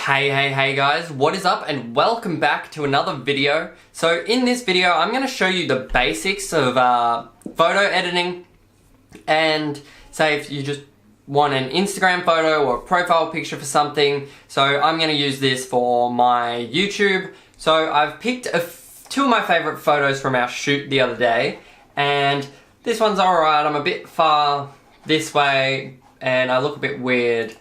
Hey guys, what is up and welcome back to another video. So in this video I'm going to show you the basics of photo editing, and say if you just want an Instagram photo or a profile picture for something. So I'm going to use this for my YouTube. So I've picked two of my favorite photos from our shoot the other day, and this one's alright. I'm a bit far this way and I look a bit weird.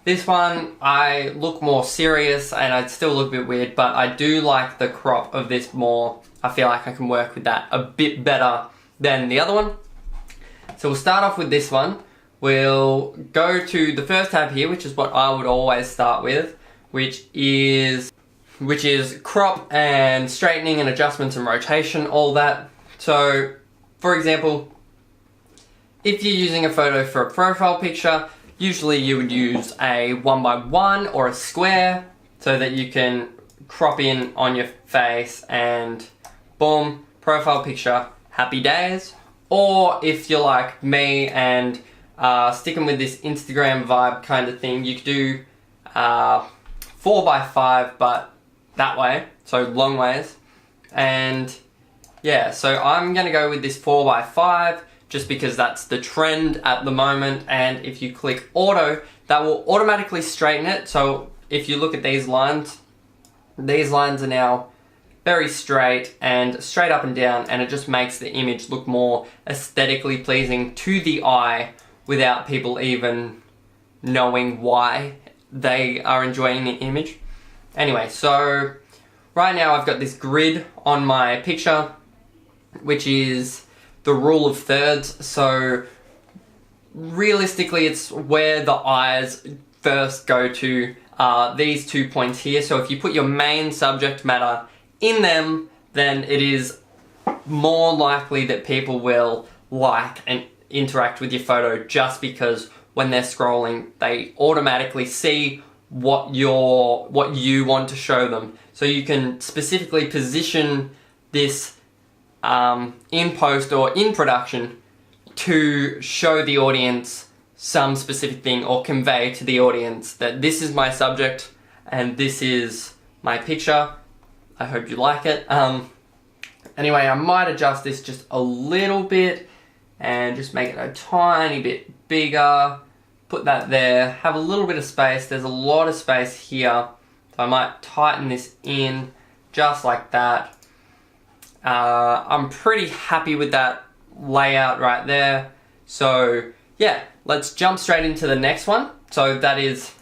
This one, I look more serious and I still look a bit weird, but I do like the crop of this more. I feel like I can work with that a bit better than the other one. So we'll start off with this one. We'll go to the first tab here, which is what I would always start with, which is crop and straightening and adjustments and rotation, all that. So, for example, if you're using a photo for a profile picture, usually you would use a 1x1 or a square so that you can crop in on your face and boom, profile picture, happy days. Or if you're like me and sticking with this Instagram vibe kind of thing, you could do 4x5 but that way, so long ways. And yeah, so I'm gonna go with this 4x5 just because that's the trend at the moment, and if you click auto, that will automatically straighten it. So if you look at these lines are now very straight and straight up and down, and it just makes the image look more aesthetically pleasing to the eye without people even knowing why they are enjoying the image. Anyway, so right now I've got this grid on my picture, which is the rule of thirds. So realistically it's where the eyes first go to, these 2 points here. So if you put your main subject matter in them, then it is more likely that people will like and interact with your photo, just because when they're scrolling they automatically see what you want to show them. So you can specifically position this in post or in production to show the audience some specific thing, or convey to the audience that this is my subject and this is my picture. I hope you like it. Anyway, I might adjust this just a little bit and just make it a tiny bit bigger. Put that there, have a little bit of space. There's a lot of space here, so I might tighten this in just like that. I'm pretty happy with that layout right there. So yeah, let's jump straight into the next one. So that is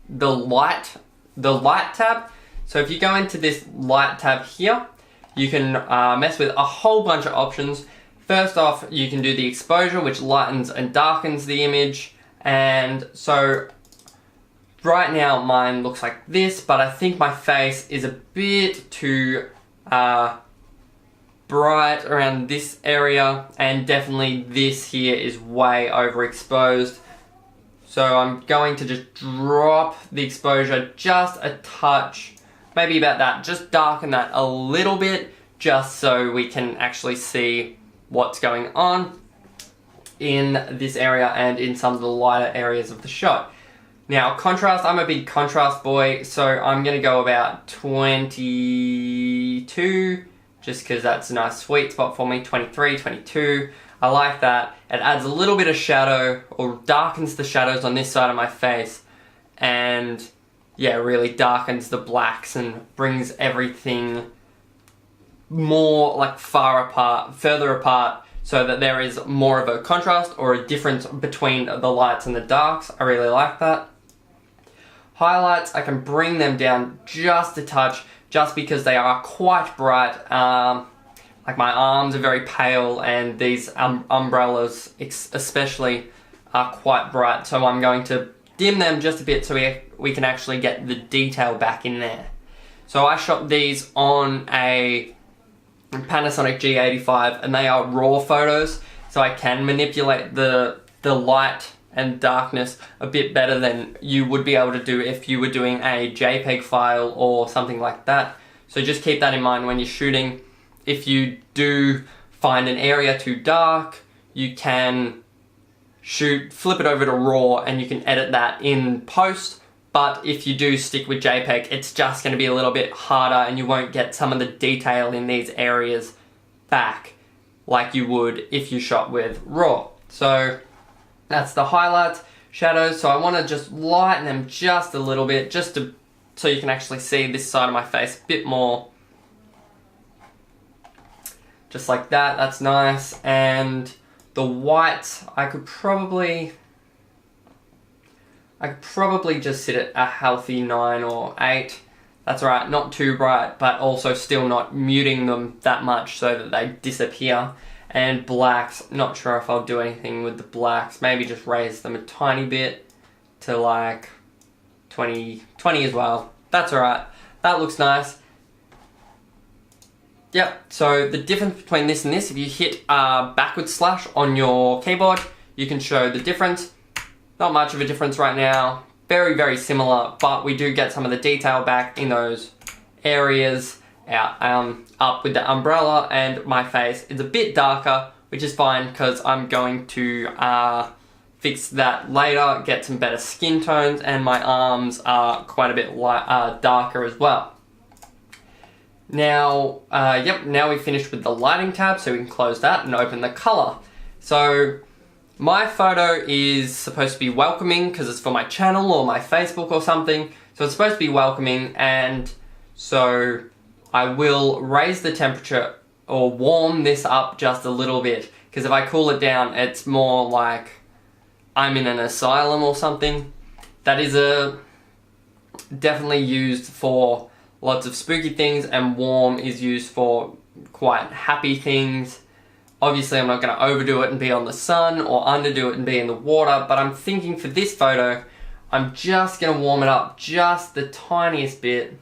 the light tab. So if you go into this light tab here, you can mess with a whole bunch of options. First off, you can do the exposure, which lightens and darkens the image. And so right now mine looks like this, but I think my face is a bit too bright around this area, and definitely this here is way overexposed. So I'm going to just drop the exposure just a touch, maybe about that, just darken that a little bit, just so we can actually see what's going on in this area and in some of the lighter areas of the shot. Now, contrast, I'm a big contrast boy, so I'm going to go about 22, just because that's a nice sweet spot for me. 23, 22, I like that. It adds a little bit of shadow, or darkens the shadows on this side of my face, and yeah, really darkens the blacks and brings everything more like further apart, so that there is more of a contrast or a difference between the lights and the darks. I really like that. Highlights, I can bring them down just a touch, just because they are quite bright. Like my arms are very pale, and these umbrellas especially are quite bright, so I'm going to dim them just a bit so we can actually get the detail back in there. So I shot these on a Panasonic G85, and they are raw photos, so I can manipulate the light and darkness a bit better than you would be able to do if you were doing a JPEG file or something like that. So just keep that in mind when you're shooting. If you do find an area too dark, you can flip it over to raw, and you can edit that in post, But if you do stick with JPEG, it's just going to be a little bit harder and you won't get some of the detail in these areas back like you would if you shot with RAW. So that's the highlights, shadows. So I want to just lighten them just a little bit, so you can actually see this side of my face a bit more. Just like that, that's nice. And the whites, I could probably just sit at a healthy 9 or 8. That's right, not too bright, but also still not muting them that much so that they disappear. And blacks, not sure if I'll do anything with the blacks. Maybe just raise them a tiny bit to like 20 as well. That's alright, that looks nice. Yep, so the difference between this and this, if you hit backward slash on your keyboard, you can show the difference. Not much of a difference right now. Very, very similar, but we do get some of the detail back in those areas up with the umbrella, and my face is a bit darker, which is fine because I'm going to fix that later, get some better skin tones, and my arms are quite a bit darker as well. Now, now we've finished with the lighting tab, so we can close that and open the color. So my photo is supposed to be welcoming because it's for my channel or my Facebook or something. So it's supposed to be welcoming, and so I will raise the temperature or warm this up just a little bit, because if I cool it down, it's more like I'm in an asylum or something. That is definitely used for lots of spooky things, and warm is used for quite happy things. Obviously I'm not going to overdo it and be on the sun, or underdo it and be in the water, but I'm thinking for this photo, I'm just going to warm it up just the tiniest bit.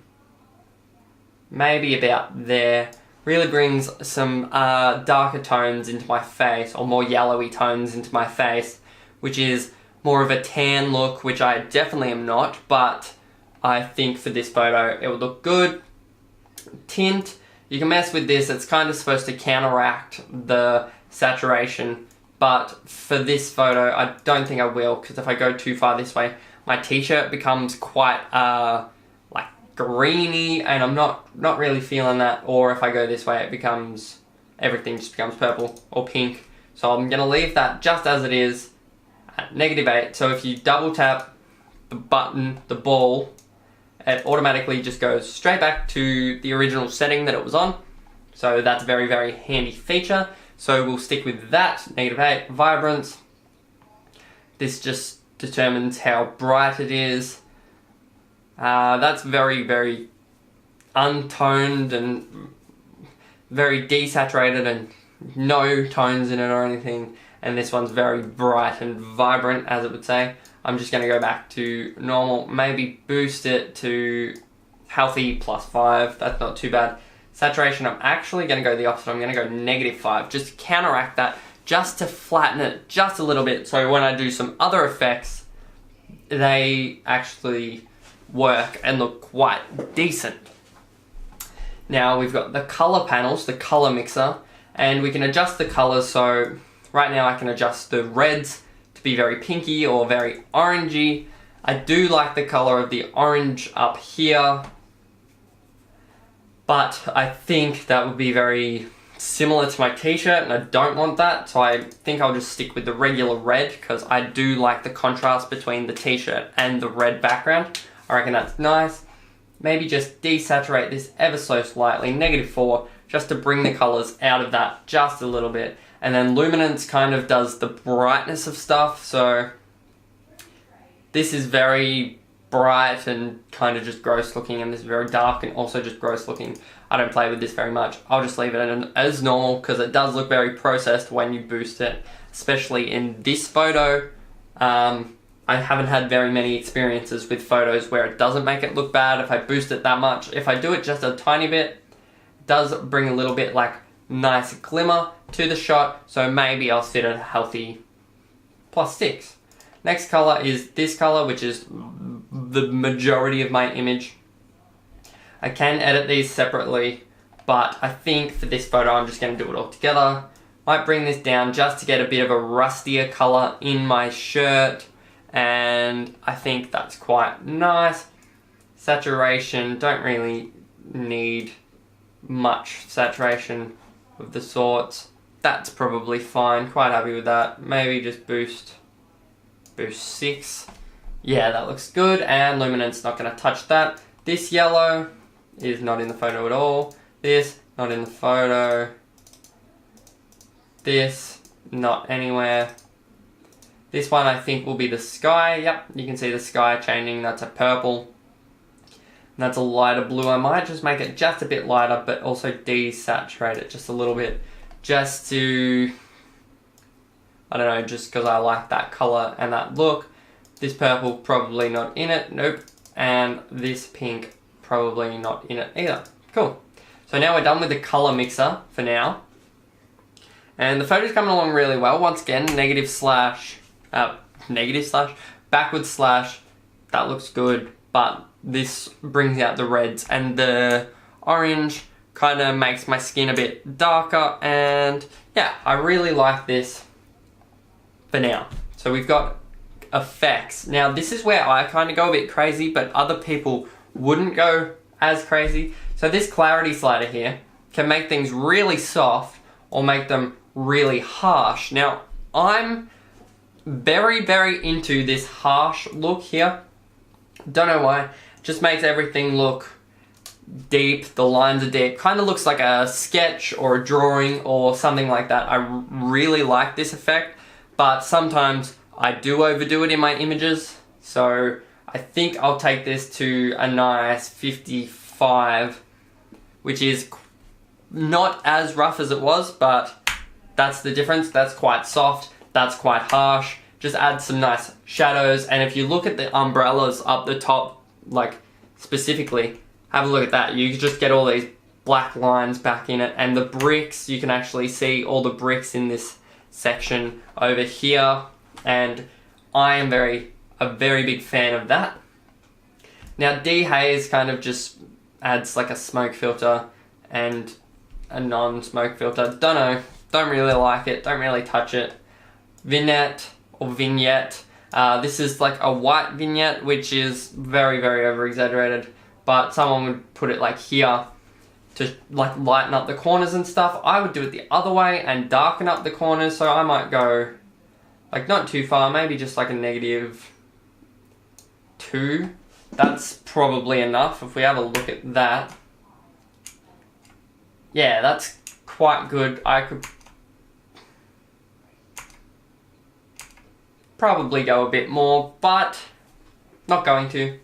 Maybe about there. Really brings some darker tones into my face, or more yellowy tones into my face, which is more of a tan look, which I definitely am not, but I think for this photo it would look good. Tint, you can mess with this, it's kind of supposed to counteract the saturation, but for this photo I don't think I will, because if I go too far this way, my t-shirt becomes quite like greeny, and I'm not really feeling that. Or if I go this way, everything just becomes purple or pink. So I'm going to leave that just as it is at -8. So if you double tap the button, the ball, it automatically just goes straight back to the original setting that it was on. So that's a very, very handy feature. So we'll stick with that, -8, vibrance. This just determines how bright it is. That's very, very untoned and very desaturated and no tones in it or anything. And this one's very bright and vibrant, as it would say. I'm just going to go back to normal, maybe boost it to healthy +5, that's not too bad. Saturation, I'm actually going to go the opposite, I'm going to go -5, just to counteract that, just to flatten it just a little bit, so when I do some other effects, they actually work and look quite decent. Now we've got the color panels, the color mixer, and we can adjust the colors. So right now I can adjust the reds to be very pinky or very orangey. I do like the color of the orange up here, but I think that would be very similar to my t-shirt and I don't want that, so I think I'll just stick with the regular red because I do like the contrast between the t-shirt and the red background. I reckon that's nice. Maybe just desaturate this ever so slightly, -4, just to bring the colors out of that just a little bit. And then luminance kind of does the brightness of stuff, so this is very bright and kind of just gross looking, and this is very dark and also just gross looking. I don't play with this very much. I'll just leave it as normal because it does look very processed when you boost it, especially in this photo. I haven't had very many experiences with photos where it doesn't make it look bad if I boost it that much. If I do it just a tiny bit, it does bring a little bit like nice glimmer to the shot, so maybe I'll sit at a healthy +6. Next color is this color, which is the majority of my image. I can edit these separately, but I think for this photo I'm just going to do it all together. Might bring this down just to get a bit of a rustier color in my shirt and I think that's quite nice. Saturation, don't really need much saturation of the sorts. That's probably fine, quite happy with that. Maybe just boost 6. Yeah, that looks good, and luminance, not going to touch that. This yellow is not in the photo at all. This, not in the photo. This, not anywhere. This one I think will be the sky. Yep, you can see the sky changing. That's a purple. And that's a lighter blue. I might just make it just a bit lighter, but also desaturate it just a little bit. Just to, I don't know, just because I like that color and that look. This purple, probably not in it. Nope. And this pink, probably not in it either. Cool. So now we're done with the color mixer for now. And the photo's coming along really well. Once again, backward slash, that looks good, but this brings out the reds, and the orange kind of makes my skin a bit darker, and yeah, I really like this for now. So we've got effects. Now this is where I kind of go a bit crazy, but other people wouldn't go as crazy. So this clarity slider here can make things really soft or make them really harsh. Now I'm very, very into this harsh look here. Don't know why. Just makes everything look deep. The lines are deep. Kind of looks like a sketch or a drawing or something like that. I really like this effect, but sometimes I do overdo it in my images. So I think I'll take this to a nice 55, which is not as rough as it was, but that's the difference. That's quite soft. That's quite harsh. Just add some nice shadows, and if you look at the umbrellas up the top, like specifically, have a look at that. You just get all these black lines back in it, and the bricks, you can actually see all the bricks in this section over here, and I am a very big fan of that. Now dehaze kind of just adds like a smoke filter and a non-smoke filter. Don't know, don't really like it, don't really touch it. Vignette or vignette. This is like a white vignette, which is very, very over exaggerated, but someone would put it like here to like lighten up the corners and stuff. I would do it the other way and darken up the corners, so I might go like not too far, maybe just like a -2. That's probably enough. If we have a look at that, yeah, that's quite good. I could probably go a bit more, but not going to.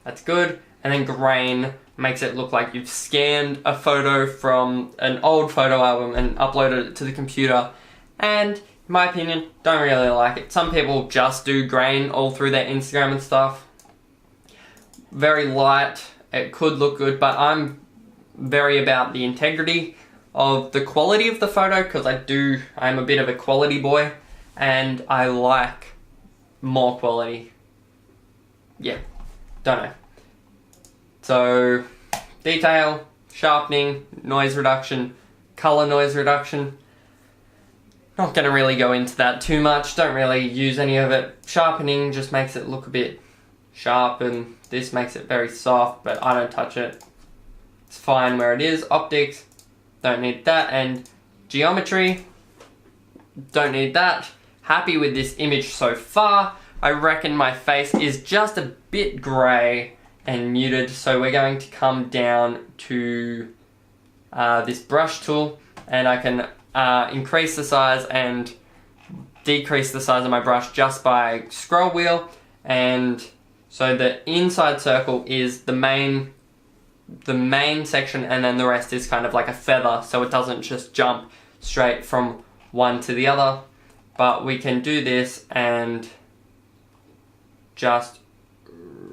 That's good. And then grain makes it look like you've scanned a photo from an old photo album and uploaded it to the computer. And in my opinion, don't really like it. Some people just do grain all through their Instagram and stuff. Very light. It could look good, but I'm very about the integrity of the quality of the photo, because I'm a bit of a quality boy, and I like more quality. Yeah, don't know. So, detail, sharpening, noise reduction, color noise reduction. Not going to really go into that too much, don't really use any of it. Sharpening just makes it look a bit sharp, and this makes it very soft, but I don't touch it. It's fine where it is. Optics, don't need that. And geometry, don't need that. Happy with this image so far. I reckon my face is just a bit grey and muted, so we're going to come down to this brush tool, and I can increase the size and decrease the size of my brush just by scroll wheel. And so the inside circle is the main section, and then the rest is kind of like a feather, so it doesn't just jump straight from one to the other. But we can do this and just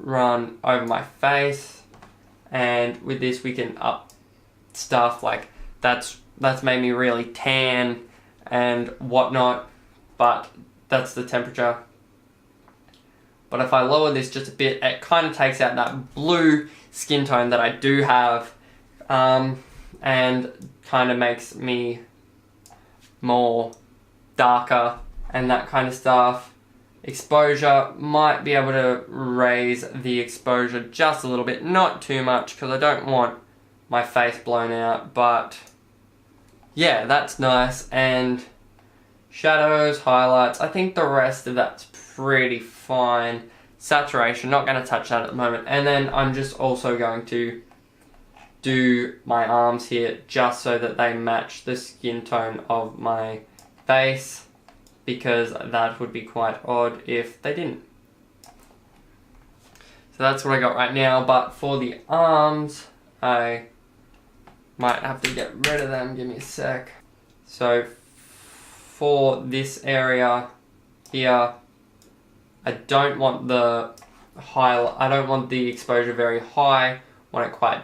run over my face, and with this we can up stuff like that's made me really tan and whatnot, but that's the temperature. But if I lower this just a bit, it kind of takes out that blue skin tone that I do have, and kind of makes me more darker and that kind of stuff. exposure. Might be able to raise the exposure just a little bit, not too much because I don't want my face blown out, but yeah, that's nice. And shadows, highlights, I think the rest of that's pretty fine. Saturation, not going to touch that at the moment. And then I'm just also going to do my arms here just so that they match the skin tone of my face, because that would be quite odd if they didn't. So that's what I got right now, but for the arms, I might have to get rid of them. Give me a sec. So for this area here, I don't want the exposure very high. I want it quite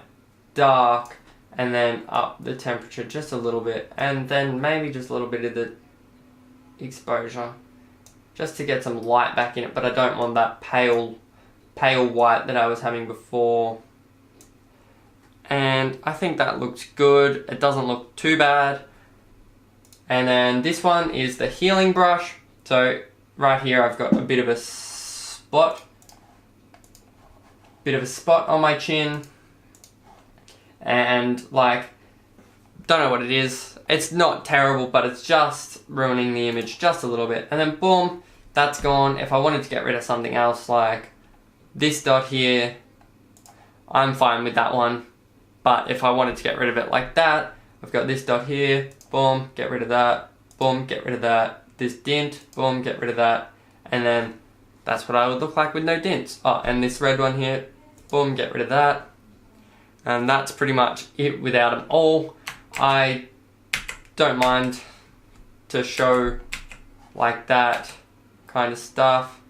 dark, and then up the temperature just a little bit, and then maybe just a little bit of the exposure just to get some light back in it, but I don't want that pale white that I was having before. And I think that looks good. It doesn't look too bad. And then this one is the healing brush. So right here I've got a bit of a spot on my chin, and like, don't know what it is. It's not terrible, but it's just ruining the image just a little bit. And then boom, that's gone. If I wanted to get rid of something else like this dot here, I'm fine with that one. But if I wanted to get rid of it like that, I've got this dot here, boom, get rid of that, boom, get rid of that. This dint, boom, get rid of that. And then that's what I would look like with no dints. Oh, and this red one here, boom, get rid of that. And that's pretty much it without them all. I don't mind to show like that kind of stuff.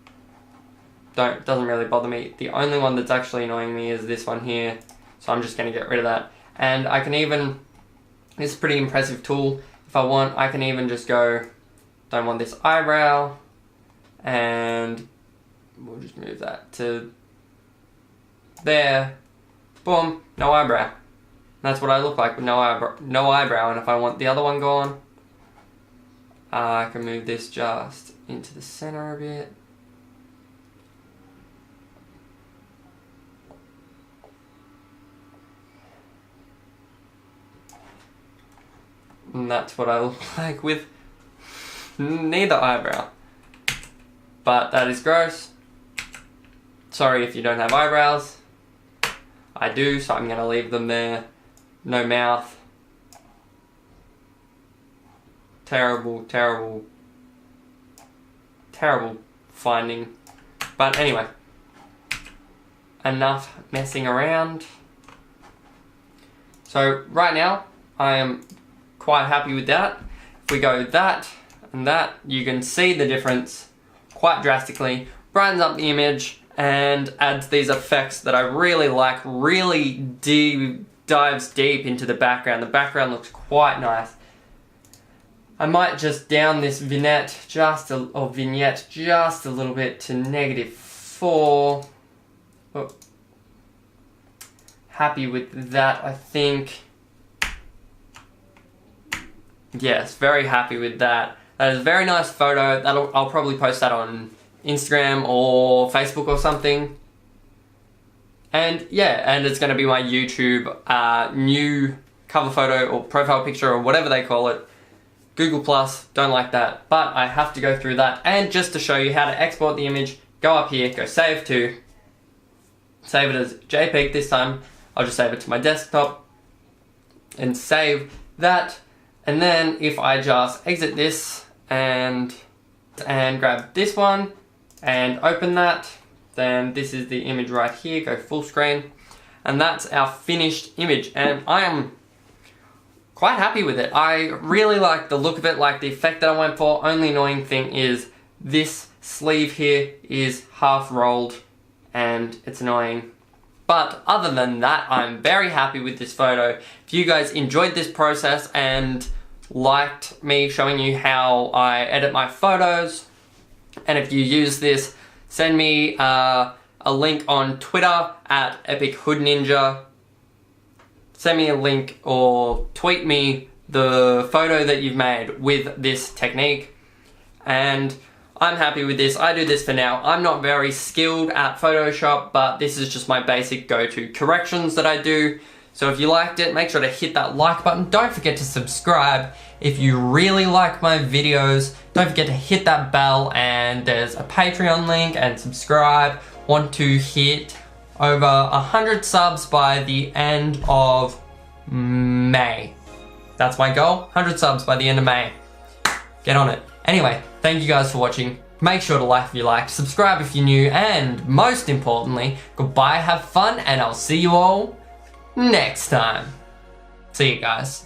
Doesn't really bother me. The only one that's actually annoying me is this one here. So I'm just going to get rid of that. And I can even, it's a pretty impressive tool. If I want, I can even just go, don't want this eyebrow, and we'll just move that to there. Boom, no eyebrow. That's what I look like with no eyebrow. And if I want the other one gone, I can move this just into the center a bit. And that's what I look like with neither eyebrow. But that is gross. Sorry if you don't have eyebrows. I do, so I'm going to leave them there. No mouth. Terrible, terrible, terrible finding. But anyway, enough messing around. So right now, I am quite happy with that. If we go that and that, you can see the difference quite drastically. Brightens up the image and adds these effects that I really like. Really dives deep into the background. The background looks quite nice. I might just down this vignette just a little bit to -4. Oh. Happy with that, I think. Yes, very happy with that. That is a very nice photo. I'll probably post that on Instagram or Facebook or something. And yeah, and it's going to be my YouTube new cover photo or profile picture or whatever they call it. Google Plus, don't like that, but I have to go through that. And just to show you how to export the image, go up here, go save to, save it as JPEG this time. I'll just save it to my desktop and save that. And then if I just exit this and grab this one and open that, then this is the image right here, go full screen. And that's our finished image. And I am quite happy with it. I really like the look of it, like the effect that I went for. Only annoying thing is this sleeve here is half rolled and it's annoying. But other than that, I'm very happy with this photo. If you guys enjoyed this process and liked me showing you how I edit my photos, and if you use this, send me a link on Twitter at EpicHoodNinja. Send me a link or tweet me the photo that you've made with this technique, and I'm happy with this. I do this for now. I'm not very skilled at Photoshop, but this is just my basic go-to corrections that I do. So if you liked it, make sure to hit that like button. Don't forget to subscribe if you really like my videos. Don't forget to hit that bell, and there's a Patreon link, and subscribe. Want to hit over 100 subs by the end of May. That's my goal, 100 subs by the end of May. Get on it. Anyway, thank you guys for watching. Make sure to like if you liked, subscribe if you're new, and most importantly, goodbye, have fun, and I'll see you all next time. See you guys.